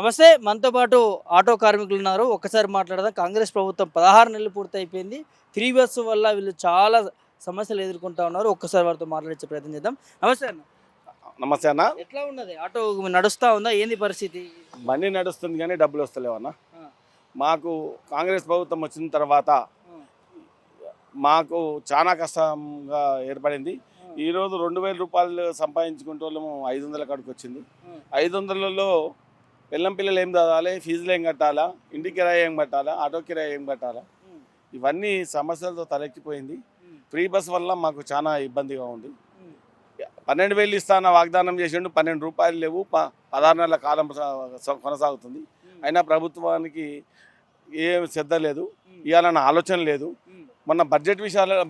నమస్తే. మనతో పాటు ఆటో కార్మికులు ఉన్నారు. ఒక్కసారి మాట్లాడదాం. కాంగ్రెస్ ప్రభుత్వం 16 నెలలు పూర్తయిపోయింది. ఫ్రీ బస్సు వల్ల వీళ్ళు చాలా సమస్యలు ఎదుర్కొంటా ఉన్నారు. ఒక్కసారి వారితో మాట్లాడించే ప్రయత్నం చేద్దాం. నమస్తే అన్న. నమస్తే అన్న. ఎట్లా ఉన్నది? ఆటో నడుస్తా ఉందా? ఏంది పరిస్థితి? బండి నడుస్తుంది కానీ డబ్బులు వస్తలేవన్న. ఆ, మాకు కాంగ్రెస్ ప్రభుత్వం వచ్చిన తర్వాత ఆ, మాకు చాలా కష్టంగా ఏర్పడింది. ఆ, ఈరోజు 2000 రూపాయలు సంపాదించుకుంటే వాళ్ళము 500 కాడికి వచ్చింది. ఆ, 500లలో పిల్లం పిల్లలు ఏం చదవాలి, ఫీజులు ఏం కట్టాలా, ఇంటి కిరాయి ఏం కట్టాలా, ఆటో కిరాయి ఏం కట్టాలా, ఉమ్, ఇవన్నీ సమస్యలతో తలెక్కిపోయింది. ఉమ్, ఫ్రీ బస్ వల్ల మాకు చాలా ఇబ్బందిగా ఉంది. ఉమ్, 12,000 ఇస్తాన వాగ్దానం చేసిండు, 12 రూపాయలు లేవు. 16 నెలల కాలం కొనసాగుతుంది. ఉమ్, అయినా ప్రభుత్వానికి ఏం శ్రద్ధ లేదు, ఉమ్, ఇవ్వాలన్న ఆలోచన లేదు. ఉమ్, మొన్న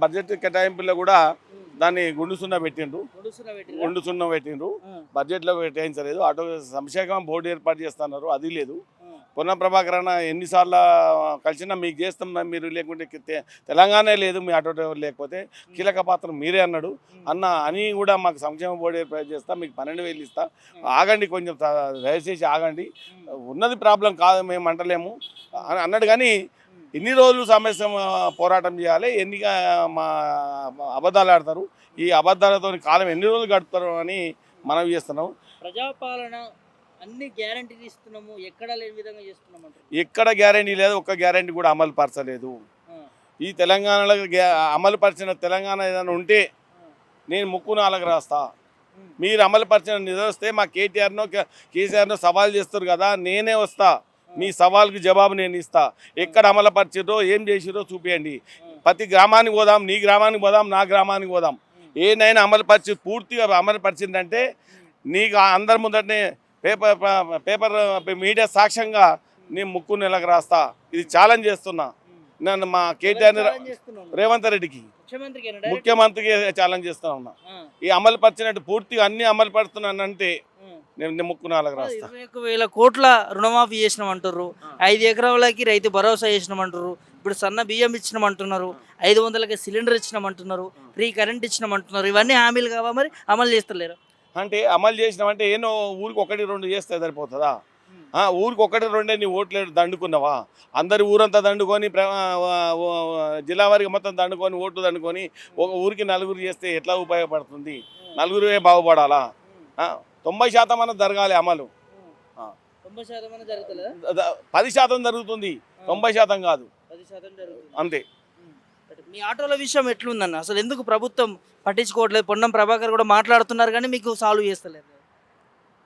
బడ్జెట్ కేటాయింపుల్లో కూడా ఉమ్. దాన్ని గుండు సున్నా పెట్టిండ్రు. నడుస్తున్నా పెట్టిర్రా? గుండు సున్నా పెట్టిండ్రు. ఆ, బడ్జెట్లో కేటాయించలేదు. ఆటో సంక్షేమ బోర్డు ఏర్పాటు చేస్తున్నారు, అది లేదు. ఆ, పొన్న ప్రభాకర్ అన్న ఎన్నిసార్లు కలిసినా మీకు చేస్తాం, మీరు లేకుంటే తెలంగాణ లేదు, మీ ఆటో డ్రైవర్ లేకపోతే కీలక పాత్ర మీరే అన్నాడు. అన్న అని కూడా మాకు సంక్షేమ బోర్డు ఏర్పాటు చేస్తా, మీకు 12,000 ఇస్తా, ఆగండి కొంచెం, దయచేసి ఆగండి, ఉన్నది ప్రాబ్లం కాదు మేము అంటలేము అని అన్నాడు. కానీ ఎన్ని రోజులు సమస్య పోరాటం చేయాలి, మా అబద్ధాలు ఆడతారు, ఈ అబద్ధాలతో కాలం ఎన్ని రోజులు గడుపుతారు అని మనవి చేస్తున్నాం. ప్రజాపాలన అన్ని గ్యారంటీలు ఇస్తున్నాము, ఎక్కడా లేని విధంగా చేస్తున్నాం అంటారు. ఎక్కడ గ్యారంటీ లేదు, ఒక్క గ్యారంటీ కూడా అమలు పరచలేదు. ఆ, ఈ తెలంగాణలో అమలు పరిచిన తెలంగాణ ఏదైనా ఉంటే ఆ, నేను ముక్కు నాలుగు రాస్తా. ఉమ్, మీరు అమలు పరిచిన నిదొస్తే మా కేసీఆర్నో సవాల్ చేస్తారు కదా, నేనే వస్తా, మీ సవాల్కి జవాబు నేను ఇస్తా. ఎక్కడ అమలు పరిచిరో ఏం చేసిరో చూపించండి. ప్రతి గ్రామానికి పోదాం, నీ గ్రామానికి పోదాం, నా గ్రామానికి పోదాం. ఏనైనా అమలు పరిచి పూర్తిగా అమలు పరిచిందంటే నీకు అందరి ముందటనే పేపర్ మీడియా సాక్ష్యంగా నేను ముక్కు నెలకు రాస్తా. ఇది ఛాలెంజ్ చేస్తున్నా నన్ను మా కేటీఆర్ ఛాలెంజ్ చేస్తున్నాం. రేవంత్ రెడ్డికి, ముఖ్యమంత్రికేనా డైరెక్ట్? ముఖ్యమంత్రికి ఛాలెంజ్ చేస్తా ఉన్నా. ఆ, ఈ అమలు పరిచినట్టు పూర్తిగా అన్ని అమలు పడుతున్నానంటే ఆ. నేను ముక్కు నాలుగు రాస్తా. 21,000 కోట్ల రుణమాఫీ చేసినాం అంటారు. 5 ఎకరాలకి రైతు భరోసా చేసినాం అంటారు. ఇప్పుడు సన్న బియ్యం ఇచ్చినాం అంటున్నారు. 500కి సిలిండర్ ఇచ్చినాం అంటున్నారు. ఫ్రీ కరెంట్ ఇచ్చినాం అంటున్నారు. ఇవన్నీ హామీలు కావా, మరి అమలు చేస్తలేరు? అంటే అమలు చేసినామంటే ఏనో ఊరికి 1-2 చేస్తే సరిపోతుందా? ఊరికి 1-2 నీ ఓట్లు దండుకున్నావా? అందరి ఊరంతా దండుకొని జిల్లా వారికి మొత్తం దండుకొని ఓట్లు దండుకొని ఒక ఊరికి 4 చేస్తే ఎట్లా ఉపయోగపడుతుంది? 4 బాగుపడాలా? 90% అన్న జరగాలి అమలు. 90% జరుగుతలేదా? 10% జరుగుతుంది, 90% కాదు. 10% జరుగుతుంది. అంతే. మీ ఆటోల విషయం ఎట్లుందన్న? అసలు ఎందుకు ప్రభుత్వం పట్టించుకోవట్లేదు? పొన్నం ప్రభాకర్ కూడా మాట్లాడుతున్నారు కానీ మీకు సాల్వ్ చేస్తలేదు.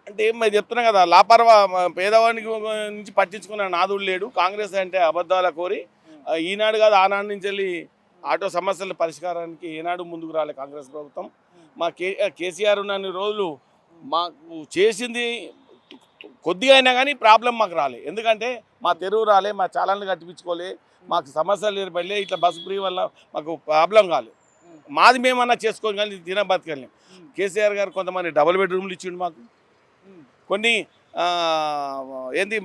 అంటే మరి చెప్తున్నా కదా, లాపర్వా పేదవానికి నుంచి పట్టించుకున్న నాదుడు లేడు. కాంగ్రెస్ అంటే అబద్ధాల కోరి ఈనాడు కాదు ఆనాడు నుంచి వెళ్ళి ఆటో సమస్యల పరిష్కారానికి ఏనాడు ముందుకు రాలే కాంగ్రెస్ ప్రభుత్వం. మా కేసీఆర్ ఉన్నన్ని రోజులు మాకు చేసింది కొద్దిగా అయినా కానీ ప్రాబ్లం మాకు రాలే. ఎందుకంటే మా తెరువు రాలే, మా ఛానళ్ళు కట్టించుకోలే, మాకు సమస్యలు ఏర్పడలే. ఇట్లా బస్సు ఫ్రీ వల్ల మాకు ప్రాబ్లం కాలేదు. మాది మేమన్నా చేసుకోవాలి కానీ తిన బతకలేం. కేసీఆర్ గారు కొంతమంది డబుల్ బెడ్రూమ్లు ఇచ్చిండు మాకు. కొన్ని ఏంది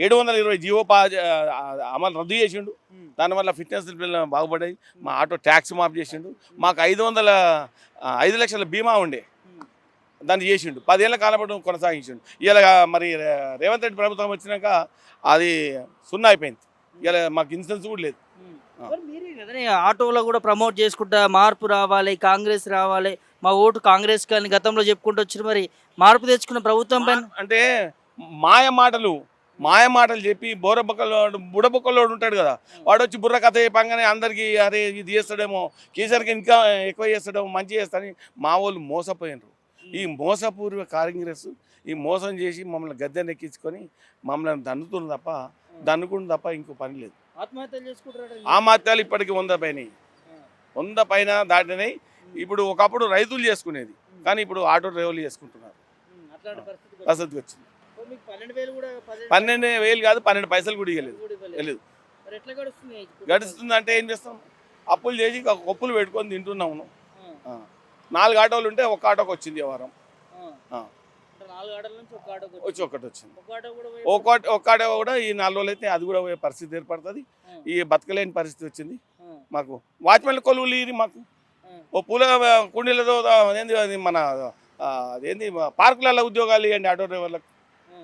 720 జీవో అమలు రద్దు చేసిండు. దానివల్ల ఫిట్నెస్ బాగుపడ్డాయి. మా ఆటో ట్యాక్స్ మాఫ్ చేసిండు. మాకు 5 లక్షల బీమా ఉండే, దాన్ని చేసిండు. 10 ఏళ్ళ కాలపాటు కొనసాగించిండు. ఇలా మరి రేవంత్ రెడ్డి ప్రభుత్వం వచ్చినాక అది 0 అయిపోయింది. ఇలా మాకు ఇన్సూరెన్స్ కూడా లేదు. మీరే కదా ఆటోలో కూడా ప్రమోట్ చేసుకుంటా మార్పు రావాలి, కాంగ్రెస్ రావాలి, మా ఓటు కాంగ్రెస్ కానీ గతంలో చెప్పుకుంటూ వచ్చి మరి మార్పు తెచ్చుకున్న ప్రభుత్వం పైన అంటే మాయ మాటలు చెప్పి బుడబొక్కలోడు ఉంటాడు కదా, వాడు వచ్చి బుర్ర కథ చెప్పంగానే అందరికీ అరే ఇది చేస్తాడేమో, కేసీఆర్కి ఇంకా ఎక్కువ చేస్తాడేమో, మంచి చేస్తాడని మా వాళ్ళు మోసపోయినారు. ఈ మోసపూర్వ కాంగ్రెస్ ఈ మోసం చేసి మమ్మల్ని గద్దెనెక్కించుకొని మమ్మల్ని దన్నుకుంటు తప్ప ఇంకో పని లేదు. ఆత్మహత్యలు చేసుకుంటారు. ఆత్మహత్యలు ఇప్పటికి 100 పైన దాటినాయి. ఇప్పుడు ఒకప్పుడు రైతులు చేసుకునేది, కానీ ఇప్పుడు ఆటో డ్రైవర్లు చేసుకుంటున్నారు. పరిస్థితి వచ్చింది. 12,000 కాదు, 12 పైసలు కూడా ఇవ్వలేదు. గడుస్తుంది అంటే ఏం చేస్తాం? అప్పులు చేసి కొప్పులు పెట్టుకొని తింటున్నాము. 4 ఆటోలు ఉంటే 1 ఆటోకి వచ్చింది వారం. ఒకటి వచ్చింది. ఒక్క ఆటో కూడా ఈ 4 రోజులు అయితే అది కూడా పోయే పరిస్థితి ఏర్పడుతుంది. ఈ బతకలేని పరిస్థితి వచ్చింది మాకు. వాచ్మెన్ కొలువులు ఇది మాకు ఓ పూల కుండీలతో ఏంది మన అదేంది పార్కులలో ఉద్యోగాలు ఇవ్వండి ఆటో డ్రైవర్లకు.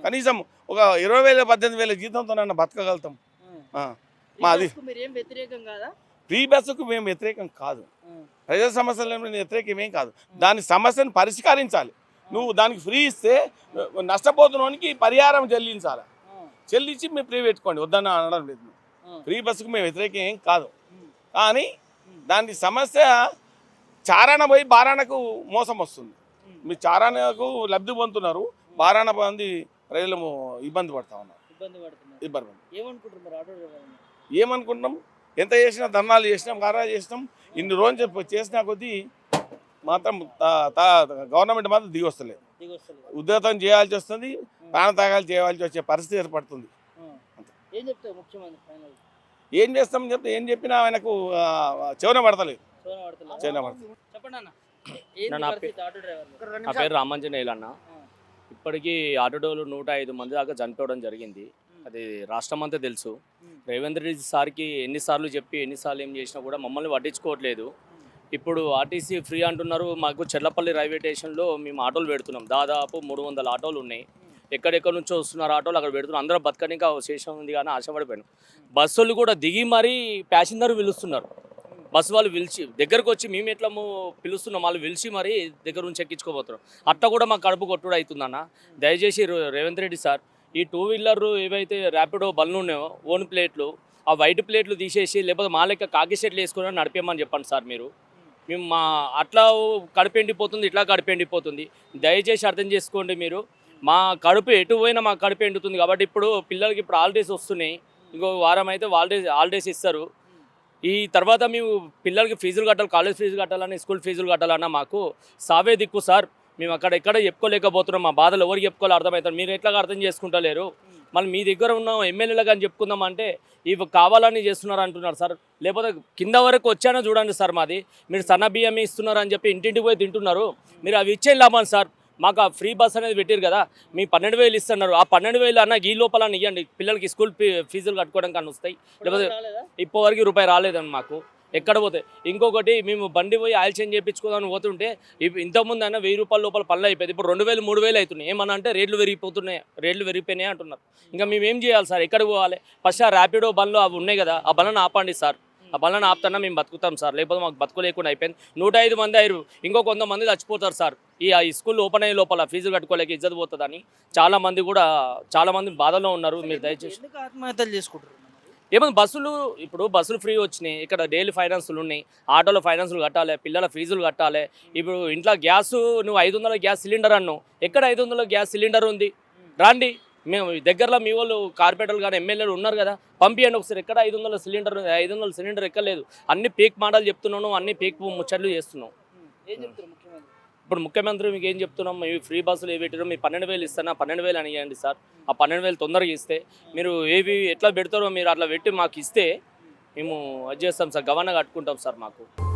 కనీసం ఒక 20,000 18,000 జీతంతో నన్ను బతకగలుగుతాం. మాది మీరేం వ్యతిరేకం కాదా? ఫ్రీ బస్సుకు మేము వ్యతిరేకం కాదు, ప్రజల సమస్యలు వ్యతిరేకం ఏం కాదు. దాని సమస్యను పరిష్కరించాలి. నువ్వు దానికి ఫ్రీ ఇస్తే నష్టపోతున్నోనికి పరిహారం చెల్లించాలి. చెల్లించి మేము ఫ్రీ పెట్టుకోండి, వద్దన్న అనడం లేదు. ఫ్రీ బస్సుకు మేము వ్యతిరేకం ఏం కాదు. కానీ దాని సమస్య చారాన పోయి బారానకు మోసం వస్తుంది. మీరు చారానకు లబ్ధి పొందుతున్నారు, బారాన పొంది ప్రజలు ఇబ్బంది పడతా ఉన్నారు. ఇబ్బంది ఏమనుకుంటున్నాం? ఎంత చేసినా ధర్నాలు చేసినాం, గారాలు చేసినాం, ఇన్ని రోజులు చేసినా కొద్దీ మాత్రం గవర్నమెంట్ మాత్రం దిగి వస్తలేదు. ఉద్యోగం చేయాల్సి వస్తుంది, ప్రాణత్యాగాలు చేయాల్సి వచ్చే పరిస్థితి ఏర్పడుతుంది. ఏం చేస్తాం చెప్తే ఏం చెప్పినా ఆయనకు చెవున పడతలేదు. నా పేరు రామాంజనేయులు అన్న. ఇప్పటికీ ఆటో డ్రైవర్లు 105 మంది దాకా చనిపోవడం జరిగింది. అది రాష్ట్రం అంతా తెలుసు. రేవంత్ రెడ్డి సార్కి ఎన్నిసార్లు చెప్పి ఎన్నిసార్లు ఏం చేసినా కూడా మమ్మల్ని పట్టించుకోవట్లేదు. ఇప్పుడు ఆర్టీసీ ఫ్రీ అంటున్నారు. మాకు చెర్లపల్లి రైల్వే స్టేషన్లో మేము ఆటోలు పెడుతున్నాం. దాదాపు 300 ఆటోలు ఉన్నాయి. ఎక్కడెక్కడ నుంచో వస్తున్నారు ఆటోలు, అక్కడ పెడుతున్నాం. అందరూ బతకనిక శేషం ఉంది కానీ ఆశపడిపోయాను. బస్సులు కూడా దిగి మరీ ప్యాసింజర్ పిలుస్తున్నారు. బస్సు వాళ్ళు పిలిచి దగ్గరకు వచ్చి మేము ఎట్లా పిలుస్తున్నాం, వాళ్ళు పిలిచి మరీ దగ్గర నుంచి ఎక్కించుకోబోతున్నారు. అట్లా కూడా మాకు కడుపు కొట్టుడు అవుతుందన్న. దయచేసి రేవంత్ రెడ్డి సార్, ఈ 2 వీలర్ ఏవైతే ర్యాపిడో బండ్లు ఉన్నాయో ఓన్ ప్లేట్లు, ఆ వైట్ ప్లేట్లు తీసేసి లేకపోతే మా లెక్క కాకి సెట్లు వేసుకుని నడిపేయమని చెప్పండి సార్. మేము మా అట్లా కడుపు ఎండిపోతుంది, ఇట్లా కడుపు ఎండిపోతుంది. దయచేసి అర్థం చేసుకోండి మీరు. మా కడుపు ఎటు పోయినా మా కడుపు ఎండుతుంది. కాబట్టి ఇప్పుడు పిల్లలకి ఇప్పుడు హాలిడేస్ వస్తున్నాయి. ఇంకో వారం అయితే హాలిడేస్ ఇస్తారు. ఈ తర్వాత మేము పిల్లలకి ఫీజులు కట్టాలి, కాలేజ్ ఫీజులు కట్టాలని, స్కూల్ ఫీజులు కట్టాలన్నా మాకు సావే దిక్కు సార్. మేము అక్కడ ఎక్కడ చెప్పుకోలేకపోతున్నాం. మా బాధలు ఎవరికి చెప్పుకోవాలి అర్థమవుతారు. మీరు ఎట్లా అర్థం చేసుకుంటలేరు. మళ్ళీ మీ దగ్గర ఉన్న ఎమ్మెల్యేలు కానీ చెప్పుకుందామంటే ఇవి కావాలని చేస్తున్నారు అంటున్నారు సార్. లేకపోతే కింద వరకు వచ్చానో చూడండి సార్. మాది మీరు సన్న బియ్యం ఇస్తున్నారు అని చెప్పి ఇంటింటికి పోయి తింటున్నారు. మీరు అవి ఇచ్చే లాభం సార్. మాకు ఆ ఫ్రీ బస్ అనేది పెట్టారు కదా, మీ 12,000 ఇస్తున్నారు. ఆ 12,000 అన్న ఈ లోపల ఇవ్వండి, పిల్లలకి స్కూల్ ఫీజులు కట్టుకోవడం కానీ వస్తాయి. లేకపోతే ఇప్పటివరకు రూపాయి రాలేదండి మాకు. ఎక్కడ పోతే ఇంకొకటి, మేము బండి పోయి ఆయిల్ చేంజ్ చేయించుకోదామని పోతుంటే ఇంతకుముందు అయినా 1000 రూపాయల లోపల పనులు అయిపోయింది. ఇప్పుడు 2,000 3,000 అవుతున్నాయి. ఏమన్నా అంటే రేట్లు పెరిగిపోయినాయి అంటున్నారు. ఇంకా మేము ఏం చేయాలి సార్? ఎక్కడికి పోవాలి? ఫస్ట్ ఆ ర్యాపిడో బండ్లు అవి ఉన్నాయి కదా, ఆ బండ్లను ఆపండి సార్. ఆ బండ్లను ఆపుతున్నా మేము బతుకుతాం సార్. లేకపోతే మాకు బతుకు లేకుండా అయిపోయింది. 105 మంది అయ్యారు, ఇంకో కొంతమంది చచ్చిపోతారు సార్. ఈ స్కూల్ ఓపెన్ అయ్యే లోపల ఫీజులు కట్టుకోలేక ఇజ్జత్ పోతుందని చాలా మంది బాధలో ఉన్నారు. మీరు దయచేసి ఆత్మహత్యలు చేసుకుంటారు. ఏమైనా బస్సులు ఫ్రీ వచ్చినాయి. ఇక్కడ డైలీ ఫైనాన్సులు ఉన్నాయి, ఆటోలో ఫైనాన్సులు కట్టాలి, పిల్లల ఫీజులు కట్టాలి. ఇప్పుడు ఇంట్లో నువ్వు 500 గ్యాస్ సిలిండర్ అన్నావు. ఎక్కడ 500 గ్యాస్ సిలిండర్ ఉంది? రాండి, మేము దగ్గరలో మీ వాళ్ళు కార్పొరేటర్లు కానీ ఎమ్మెల్యేలు ఉన్నారు కదా, పంపించండి ఒకసారి. ఎక్కడ 500 సిలిండర్ ఎక్కలేదు. అన్ని పీక్ మాటలు చెప్తున్నాను, అన్ని పీక్ ముచ్చట్లు చేస్తున్నావు. ఇప్పుడు ముఖ్యమంత్రి మీకు ఏం చెప్తున్నాం? మీ ఫ్రీ బస్సులు ఏవి పెట్టారో, మీ 12,000 ఇస్తాను, 12,000 అని ఇవ్వండి సార్. ఆ 12,000 తొందరగా ఇస్తే, మీరు ఏవి ఎట్లా పెడతారో మీరు అట్లా పెట్టి మాకు ఇస్తే మేము అది చేస్తాం సార్. గవర్నర్ కట్టుకుంటాం సార్ మాకు.